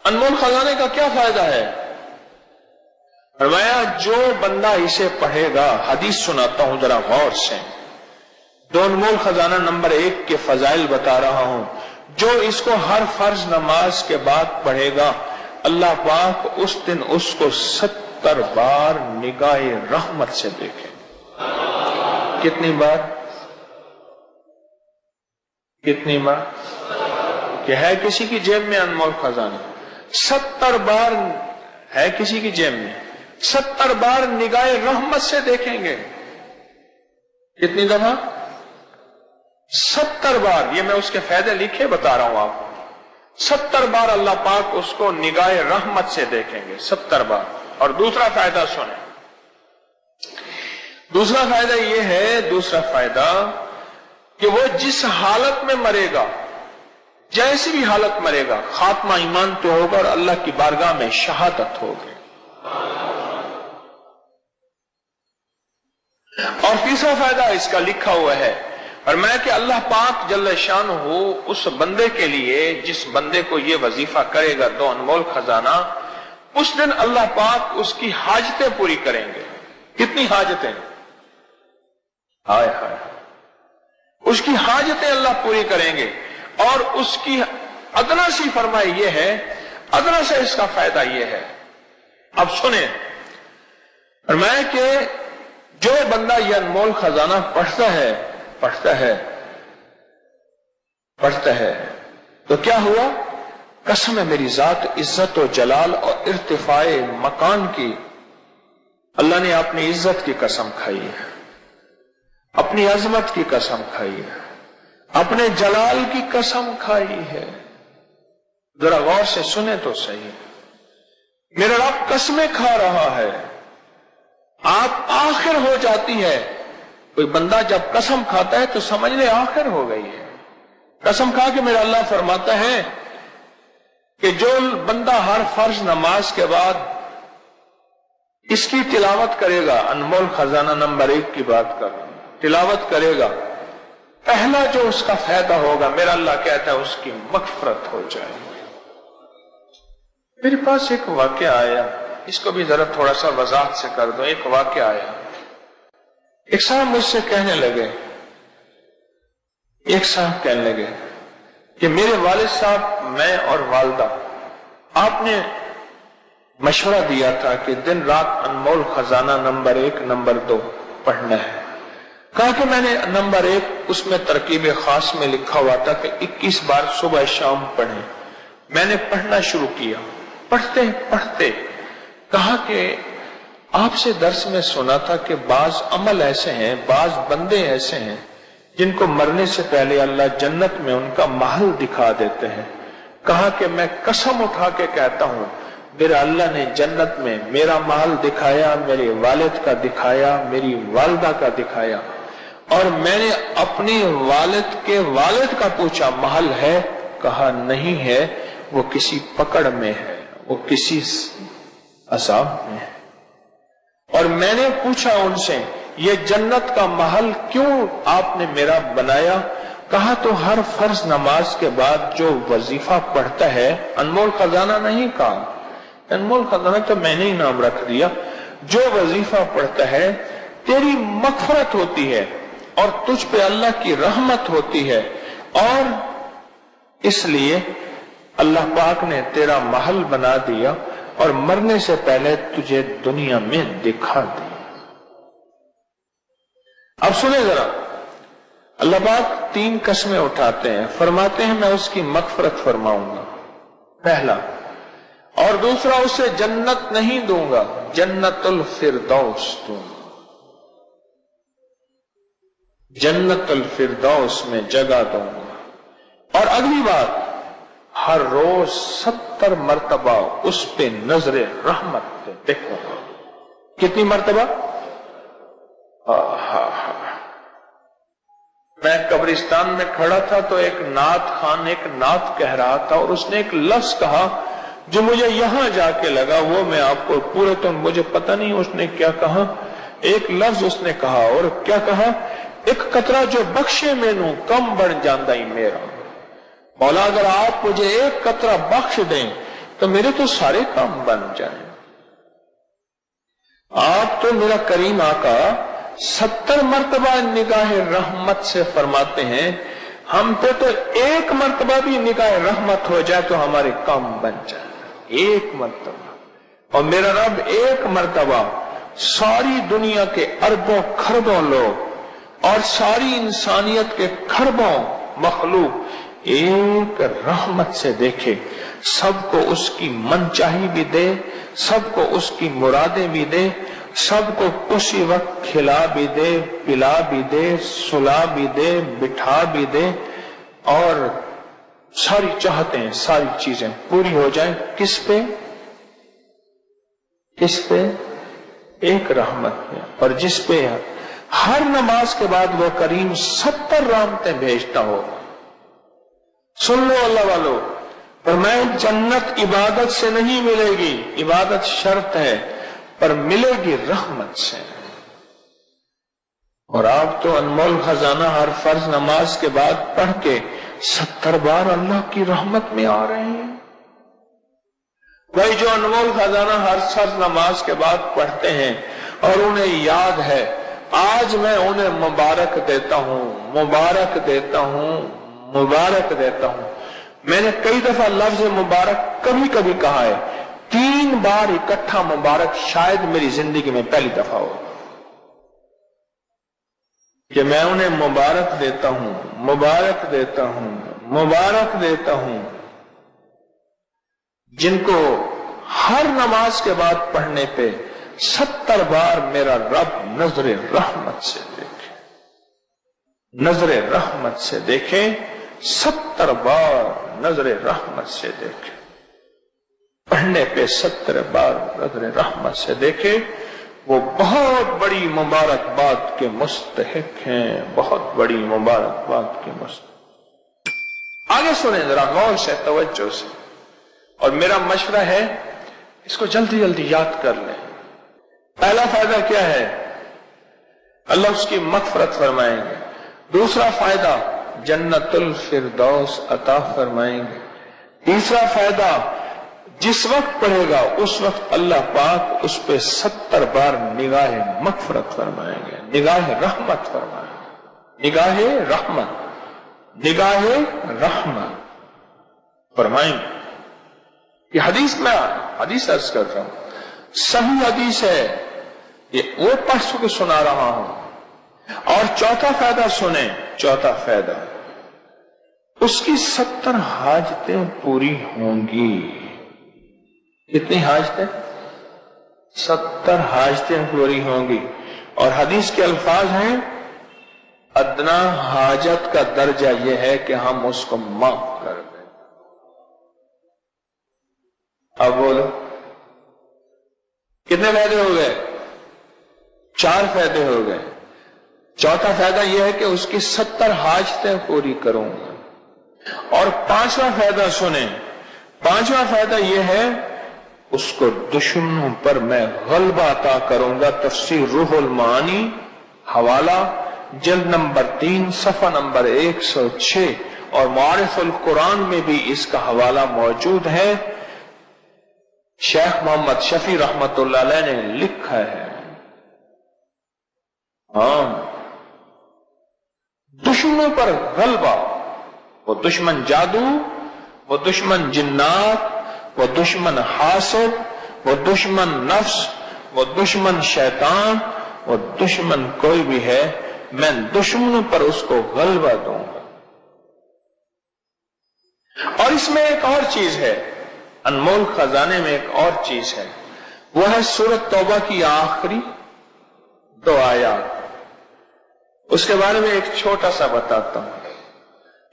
انمول خزانے کا کیا فائدہ ہے؟ فرمایا جو بندہ اسے پڑھے گا، حدیث سناتا ہوں ذرا غور سے، دو انمول خزانہ نمبر 1 کے فضائل بتا رہا ہوں، جو اس کو ہر فرض نماز کے بعد پڑھے گا، اللہ پاک اس دن اس کو 70 بار نگاہ رحمت سے دیکھے۔ کتنی بار؟ کتنی بار؟ کہ ہے کسی کی جیب میں انمول خزانہ؟ 70 بار ہے کسی کی جیب میں، 70 بار نگاہ رحمت سے دیکھیں گے۔ کتنی دفعہ؟ 70 بار۔ یہ میں اس کے فائدے لکھے بتا رہا ہوں آپ کو۔ 70 بار اللہ پاک اس کو نگاہ رحمت سے دیکھیں گے، 70 بار۔ اور دوسرا فائدہ سنیں، دوسرا فائدہ یہ ہے، دوسرا فائدہ کہ وہ جس حالت میں مرے گا، جیسی بھی حالت مرے گا، خاتمہ ایمان تو ہوگا اور اللہ کی بارگاہ میں شہادت ہوگی۔ اور تیسرا فائدہ اس کا لکھا ہوا ہے، اور میں کہ اللہ پاک جل شانہ اس بندے کے لیے جس بندے کو یہ وظیفہ کرے گا، دو انمول خزانہ، اس دن اللہ پاک اس کی حاجتیں پوری کریں گے۔ کتنی حاجتیں؟ ہائے ہائے، اس کی حاجتیں اللہ پوری کریں گے۔ اور اس کی ادنا سی فرمائی یہ ہے، ادنا سے اس کا فائدہ یہ ہے، اب سنیں، فرمایا کہ جو بندہ یہ انمول خزانہ پڑھتا ہے تو کیا ہوا؟ قسم ہے میری ذات عزت و جلال اور ارتفاع مکان کی، اللہ نے اپنی عزت کی قسم کھائی ہے، اپنی عظمت کی قسم کھائی ہے، اپنے جلال کی قسم کھائی ہے۔ ذرا غور سے سنیں تو صحیح، میرا رب قسمیں کھا رہا ہے، آپ آخر ہو جاتی ہے۔ کوئی بندہ جب قسم کھاتا ہے تو سمجھ لے آخر ہو گئی ہے۔ قسم کھا کے میرا اللہ فرماتا ہے کہ جو بندہ ہر فرض نماز کے بعد اس کی تلاوت کرے گا، انمول خزانہ نمبر 1 کی بات کر رہا ہوں، تلاوت کرے گا، پہلا جو اس کا فائدہ ہوگا، میرا اللہ کہتا ہے اس کی مغفرت ہو جائے گی۔ میرے پاس ایک واقعہ آیا، اس کو بھی ذرا تھوڑا سا وضاحت سے کر دو۔ ایک واقعہ آیا، ایک صاحب مجھ سے کہنے لگے کہ میرے والد صاحب، میں اور والدہ، آپ نے مشورہ دیا تھا کہ دن رات انمول خزانہ نمبر 1 نمبر 2 پڑھنا ہے۔ کہا کہ میں نے نمبر 1 اس میں ترکیب خاص میں لکھا ہوا تھا کہ 21 بار صبح شام پڑھیں۔ میں نے پڑھنا شروع کیا، پڑھتے پڑھتے کہا کہ آپ سے درس میں سنا تھا کہ بعض عمل ایسے ہیں، بعض بندے ایسے ہیں جن کو مرنے سے پہلے اللہ جنت میں ان کا محل دکھا دیتے ہیں۔ کہا کہ میں قسم اٹھا کے کہتا ہوں، میرا اللہ نے جنت میں میرا محل دکھایا، میرے والد کا دکھایا، میری والدہ کا دکھایا، اور میں نے اپنی والد کے والد کا پوچھا محل ہے؟ کہا نہیں ہے، وہ کسی پکڑ میں ہے، وہ کسی عذاب میں ہے۔ اور میں نے پوچھا ان سے یہ جنت کا محل کیوں آپ نے میرا بنایا؟ کہا تو ہر فرض نماز کے بعد جو وظیفہ پڑھتا ہے، انمول خزانہ نہیں کہا، انمول خزانہ تو میں نے ہی نام رکھ دیا، جو وظیفہ پڑھتا ہے تیری مغفرت ہوتی ہے اور تجھ پہ اللہ کی رحمت ہوتی ہے، اور اس لیے اللہ پاک نے تیرا محل بنا دیا اور مرنے سے پہلے تجھے دنیا میں دکھا دیا۔ اب سنیں ذرا، اللہ پاک 3 قسمیں اٹھاتے ہیں، فرماتے ہیں میں اس کی مغفرت فرماؤں گا، پہلا، اور دوسرا اسے جنت نہیں دوں گا، جنت الفردوس دوں گا، جنت الفردوس میں جگہ دوں گا، اور اگلی بات، ہر روز 70 مرتبہ اس پہ نظر رحمت دیکھوں گا۔ کتنی مرتبہ؟ میں قبرستان میں کھڑا تھا تو ایک نعت خان ایک نعت کہہ رہا تھا، اور اس نے ایک لفظ کہا جو مجھے یہاں جا کے لگا، وہ میں آپ کو پورے تو مجھے پتہ نہیں اس نے کیا کہا، ایک لفظ اس نے کہا، اور کیا کہا؟ ایک قطرہ جو بخشے مینوں کم بڑھ جاندہ ہی میرا۔ مولا اگر آپ مجھے ایک قطرہ بخش دیں تو میرے تو سارے کام بن جائیں۔ آپ تو میرا کریم آقا 70 مرتبہ نگاہ رحمت سے فرماتے ہیں، ہم پہ تو ایک مرتبہ بھی نگاہ رحمت ہو جائے تو ہمارے کام بن جائے، ایک مرتبہ۔ اور میرا رب ایک مرتبہ ساری دنیا کے اربوں کھربوں لوگ اور ساری انسانیت کے کھربوں مخلوق ایک رحمت سے دیکھے، سب کو اس کی من چاہی بھی دے، سب کو اس کی مرادیں بھی دے، سب کو اسی وقت کھلا بھی دے، پلا بھی دے، سلا بھی دے، بٹھا بھی دے، اور ساری چاہتیں ساری چیزیں پوری ہو جائیں۔ کس پہ؟ کس پہ؟ ایک رحمت پہ، اور جس پہ ہر نماز کے بعد وہ کریم 70 رحمتیں بھیجتا ہو۔ سن لو اللہ والو، فرمائے جنت عبادت سے نہیں ملے گی، عبادت شرط ہے، پر ملے گی رحمت سے۔ اور آپ تو انمول خزانہ ہر فرض نماز کے بعد پڑھ کے 70 بار اللہ کی رحمت میں آ رہے ہیں۔ وہی جو انمول خزانہ ہر فرض نماز کے بعد پڑھتے ہیں اور انہیں یاد ہے، آج میں انہیں مبارک دیتا ہوں، مبارک دیتا ہوں، مبارک دیتا ہوں۔ میں نے کئی دفعہ لفظ مبارک کبھی کبھی کہا ہے، 3 بار اکٹھا مبارک شاید میری زندگی میں پہلی دفعہ ہو کہ میں انہیں مبارک دیتا ہوں، مبارک دیتا ہوں، مبارک دیتا ہوں، جن کو ہر نماز کے بعد پڑھنے پہ 70 بار میرا رب نظر رحمت سے دیکھے، نظر رحمت سے دیکھے، 70 بار نظر رحمت سے دیکھے، پڑھنے پہ 70 بار نظر رحمت سے دیکھے، وہ بہت بڑی مبارکباد کے مستحق ہیں، بہت بڑی مبارکباد کے مستحق۔ آگے سنیں ذرا غور سے، توجہ سے، اور میرا مشورہ ہے اس کو جلدی جلدی یاد کر لیں۔ پہلا فائدہ کیا ہے؟ اللہ اس کی مغفرت فرمائیں گے۔ دوسرا فائدہ جنت الفردوس عطا فرمائیں گے۔ تیسرا فائدہ جس وقت پڑھے گا اس وقت اللہ پاک اس پہ 70 بار نگاہ مغفرت فرمائیں گے، نگاہ رحمت فرمائیں گے، نگاہ رحمت، نگاہ رحمت فرمائیں گے۔ یہ حدیث عرض کر رہا ہوں، صحیح حدیث ہے، یہ وہ پڑھ کے سنا رہا ہوں۔ اور چوتھا فائدہ سنیں، چوتھا فائدہ، اس کی 70 حاجتیں پوری ہوں گی۔ کتنی حاجتیں؟ 70 حاجتیں پوری ہوں گی۔ اور حدیث کے الفاظ ہیں، ادنا حاجت کا درجہ یہ ہے کہ ہم اس کو معاف کر دیں۔ اب بولو کتنے فائدے ہو گئے؟ 4 فائدے ہو گئے۔ چوتھا فائدہ یہ ہے کہ اس کی 70 حاجتیں پوری کروں گا۔ اور 5واں فائدہ سنیں، 5واں فائدہ یہ ہے، اس کو دشمنوں پر میں غلبہ عطا کروں گا۔ تفسیر روح المعانی، حوالہ جلد نمبر 3 صفحہ نمبر 106، اور معارف القرآن میں بھی اس کا حوالہ موجود ہے۔ شیخ محمد شفیع رحمت اللہ علیہ نے لکھا ہے۔ ہاں، دشمنوں پر غلبہ، وہ دشمن جادو، وہ دشمن جنات، وہ دشمن حاسد، وہ دشمن نفس، وہ دشمن شیطان، وہ دشمن کوئی بھی ہے، میں دشمنوں پر اس کو غلبہ دوں گا۔ اور اس میں ایک اور چیز ہے، انمول خزانے میں ایک اور چیز ہے، وہ ہے سورۃ توبہ کی آخری 2 آیات۔ اس کے بارے میں ایک چھوٹا سا بتاتا ہوں۔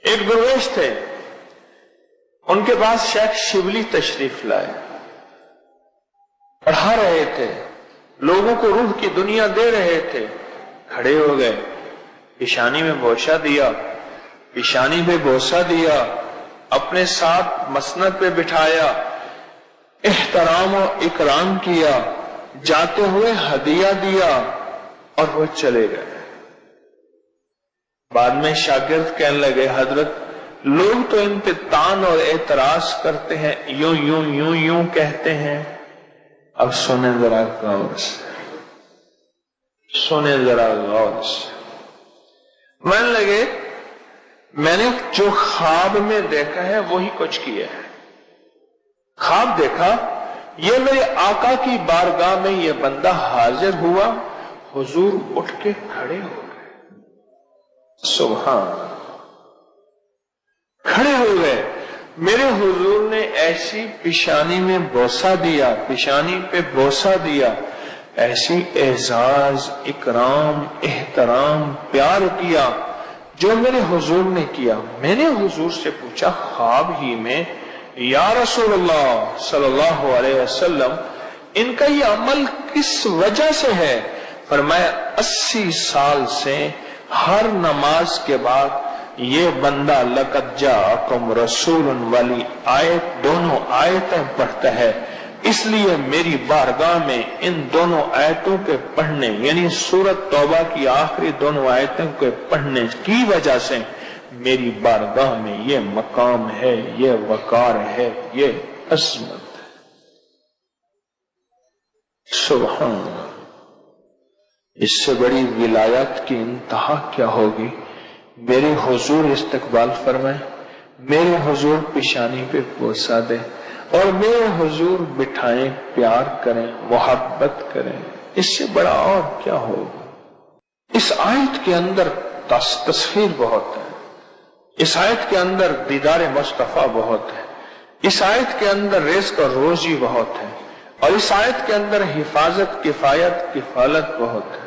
ایک درویش تھے، ان کے پاس شیخ شبلی تشریف لائے، پڑھا رہے تھے، لوگوں کو روح کی دنیا دے رہے تھے۔ کھڑے ہو گئے، پیشانی میں بوسہ دیا، پیشانی پہ بوسہ دیا، اپنے ساتھ مسند پہ بٹھایا، احترام و اکرام کیا، جاتے ہوئے ہدیہ دیا، اور وہ چلے گئے۔ بعد میں شاگرد کہنے لگے، حضرت لوگ تو ان پہ تان اور اعتراض کرتے ہیں، یوں یوں یوں یوں کہتے ہیں۔ اب سنیں ذرا غور سے، سنیں ذرا غور سے۔ مان لگے میں نے جو خواب میں دیکھا ہے وہی کچھ کیا ہے۔ خواب دیکھا، یہ میرے آقا کی بارگاہ میں یہ بندہ حاضر ہوا، حضور اٹھ کے کھڑے ہو گئے، سبحان اللہ، کھڑے ہو گئے۔ میرے حضور نے ایسی پیشانی میں بوسہ دیا، پیشانی پہ بوسہ دیا، ایسی اعزاز، اکرام، احترام، پیار کیا جو میرے حضور نے کیا۔ میں نے حضور سے پوچھا خواب ہی میں، یا رسول اللہ صلی اللہ علیہ وسلم، ان کا یہ عمل کس وجہ سے ہے؟ فرمایا 80 سال سے ہر نماز کے بعد یہ بندہ لقد جاءکم رسول والی آیت، دونوں آیتیں پڑھتا ہے، اس لیے میری بارگاہ میں ان دونوں آیتوں کے پڑھنے، یعنی سورۃ توبہ کی آخری دونوں آیتوں کے پڑھنے کی وجہ سے میری بارگاہ میں یہ مقام ہے، یہ وقار ہے، یہ عظمت ہے۔ سبحان اللہ، اس سے بڑی ولایت کی انتہا کیا ہوگی؟ میرے حضور استقبال فرمائیں، میرے حضور پیشانی پہ بوسہ دیں اور میرے حضور بٹھائیں، پیار کریں، محبت کریں، اس سے بڑا اور کیا ہوگا؟ اس آیت کے اندر تصویر بہت ہے، اس آیت کے اندر دیدار مصطفیٰ بہت ہے، اس آیت کے اندر رزق اور روزی بہت ہے، اور اس آیت کے اندر حفاظت، کفایت، کفالت بہت ہے۔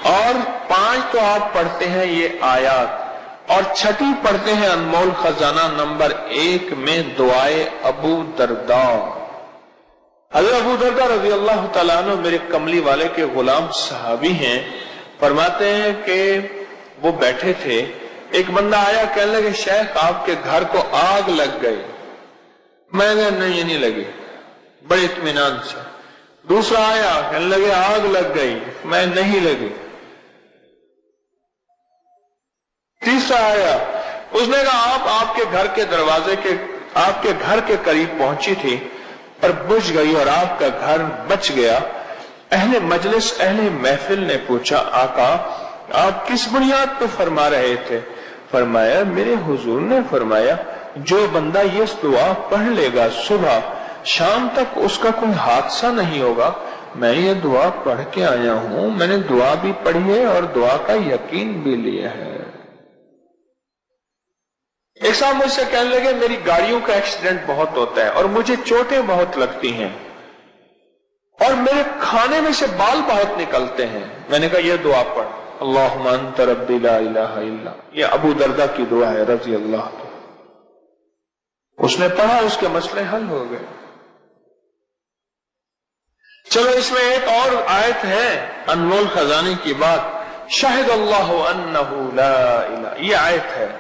اور 5 تو آپ پڑھتے ہیں یہ آیات، اور 6 پڑھتے ہیں انمول خزانہ نمبر 1 میں دعائے ابو درداء۔ حضرت ابو درداء رضی اللہ تعالیٰ عنہ میرے کملی والے کے غلام صحابی ہیں، فرماتے ہیں کہ وہ بیٹھے تھے، ایک بندہ آیا، کہنے لگے شیخ آپ کے گھر کو آگ لگ گئی۔ میں نے نہیں، نہیں لگی، بڑے اطمینان سے۔ دوسرا آیا، کہنے لگے آگ لگ گئی، میں نہیں لگی۔ تیسرا آیا، اس نے کہا آپ کے گھر کے دروازے کے، آپ کے گھر کے قریب پہنچی تھی پر بجھ گئی اور آپ کا گھر بچ گیا۔ اہل مجلس، اہل محفل نے پوچھا آقا آپ کس بنیاد پہ فرما رہے تھے؟ فرمایا میرے حضور نے فرمایا جو بندہ یہ دعا پڑھ لے گا صبح شام تک اس کا کوئی حادثہ نہیں ہوگا۔ میں یہ دعا پڑھ کے آیا ہوں، میں نے دعا بھی پڑھی ہے اور دعا کا یقین بھی لیا ہے۔ ایک صاحب مجھ سے کہنے لگے میری گاڑیوں کا ایکسیڈنٹ بہت ہوتا ہے اور مجھے چوٹیں بہت لگتی ہیں اور میرے کھانے میں سے بال بہت نکلتے ہیں۔ میں نے کہا یہ دعا پڑھ، اللہم انت ربی لا الہ الا، یہ ابو درداء کی دعا ہے رضی اللہ عنہ۔ اس نے پڑھا، اس کے مسئلے حل ہو گئے۔ چلو اس میں ایک اور آیت ہے انمول خزانے کی بات، شہد اللہ انہ لا الہ، یہ آیت ہے،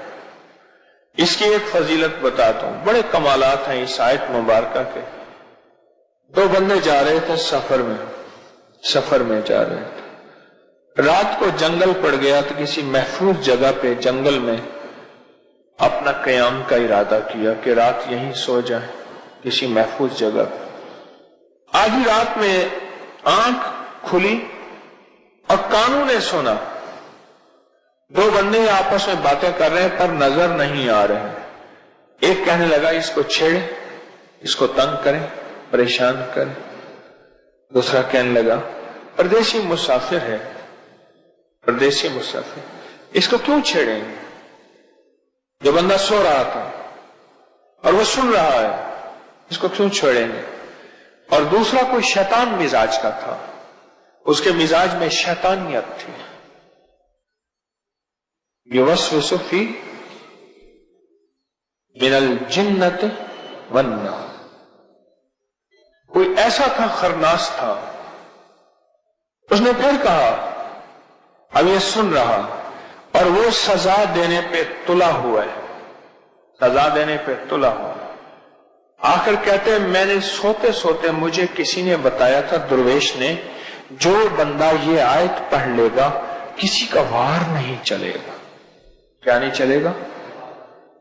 اس کی ایک فضیلت بتاتا ہوں، بڑے کمالات ہیں اس آیت مبارکہ کے۔ 2 بندے جا رہے تھے سفر میں جا رہے تھے، رات کو جنگل پڑ گیا تو کسی محفوظ جگہ پہ جنگل میں اپنا قیام کا ارادہ کیا کہ رات یہیں سو جائیں کسی محفوظ جگہ پہ۔ آدھی رات میں آنکھ کھلی اور کانوں نے سنا 2 بندے آپس میں باتیں کر رہے ہیں پر نظر نہیں آ رہے ہیں۔ ایک کہنے لگا اس کو چھیڑے، اس کو تنگ کریں، پریشان کریں۔ دوسرا کہنے لگا پردیسی مسافر ہے، پردیسی مسافر، اس کو کیوں چھیڑیں گے؟ جو بندہ سو رہا تھا اور وہ سن رہا ہے، اس کو کیوں چھیڑیں گے؟ اور دوسرا کوئی شیطان مزاج کا تھا، اس کے مزاج میں شیطانیت تھی، یوسوس فی من الجنۃ والناس، کوئی ایسا تھا، خرناس تھا۔ اس نے پھر کہا، اب یہ سن رہا اور وہ سزا دینے پہ تلا ہوا ہے، سزا دینے پہ تلا ہوا ہے۔ آخر کہتے ہیں میں نے سوتے سوتے مجھے کسی نے بتایا تھا، درویش نے، جو بندہ یہ آیت پڑھ لے گا کسی کا وار نہیں چلے گا۔ کیا نہیں چلے گا؟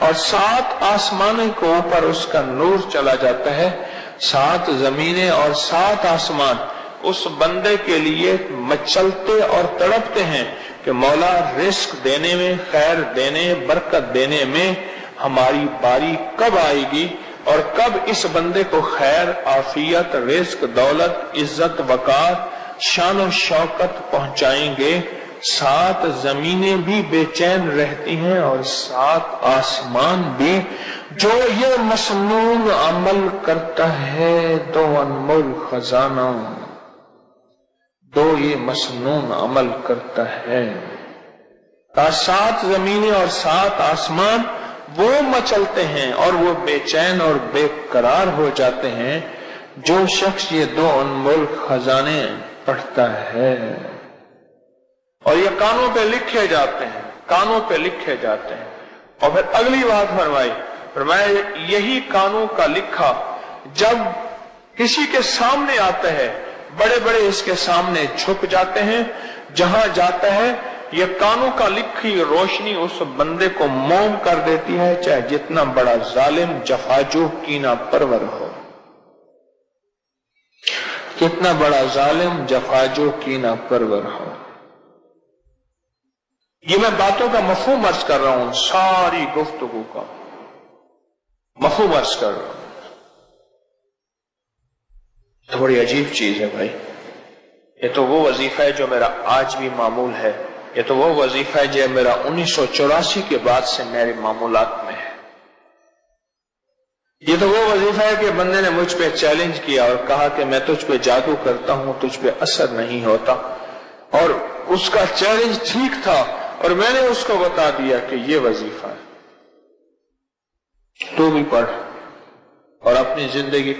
اور 7 آسمانوں کے اوپر اس کا نور چلا جاتا ہے، 7 زمینیں اور 7 آسمان اس بندے کے لیے مچلتے اور تڑپتے ہیں کہ مولا رزق دینے میں، خیر دینے، برکت دینے میں ہماری باری کب آئے گی، اور کب اس بندے کو خیر، عافیت، رزق، دولت، عزت، وقار، شان و شوکت پہنچائیں گے۔ 7 زمینیں بھی بے چین رہتی ہیں اور 7 آسمان بھی۔ جو یہ مسنون عمل کرتا ہے دو انمول خزانہ، دو یہ مسنون عمل کرتا ہے، 7 زمینیں اور 7 آسمان وہ مچلتے ہیں اور وہ بے چین اور بے قرار ہو جاتے ہیں جو شخص یہ 2 انمول خزانے پڑھتا ہے۔ اور یہ کانوں پہ لکھے جاتے ہیں، کانوں پہ لکھے جاتے ہیں۔ اور پھر اگلی بات فرمایا یہی کانوں کا لکھا جب کسی کے سامنے آتا ہے، بڑے بڑے اس کے سامنے جھک جاتے ہیں، جہاں جاتا ہے یہ کانوں کا لکھی روشنی اس بندے کو موم کر دیتی ہے، چاہے جتنا بڑا ظالم، جفاجو، کینہ پرور ہو، کتنا بڑا ظالم، جفاجو، کینہ پرور ہو۔ یہ میں باتوں کا مفہوم عرض کر رہا ہوں، ساری گفتگو کا مفہوم عرض کر رہا ہوں۔ تو بڑی عجیب چیز ہے بھائی، یہ تو وہ وظیفہ ہے جو میرا آج بھی معمول ہے، یہ تو وہ وظیفہ ہے جو میرا 1984 کے بعد سے میرے معمولات میں ہے۔ یہ تو وہ وظیفہ ہے کہ بندے نے مجھ پہ چیلنج کیا اور کہا کہ میں تجھ پہ جادو کرتا ہوں، تجھ پہ اثر نہیں ہوتا، اور اس کا چیلنج ٹھیک تھا اور میں نے اس کو بتا دیا کہ یہ وظیفہ ہے، تو بھی پڑھ اور اپنی زندگی کا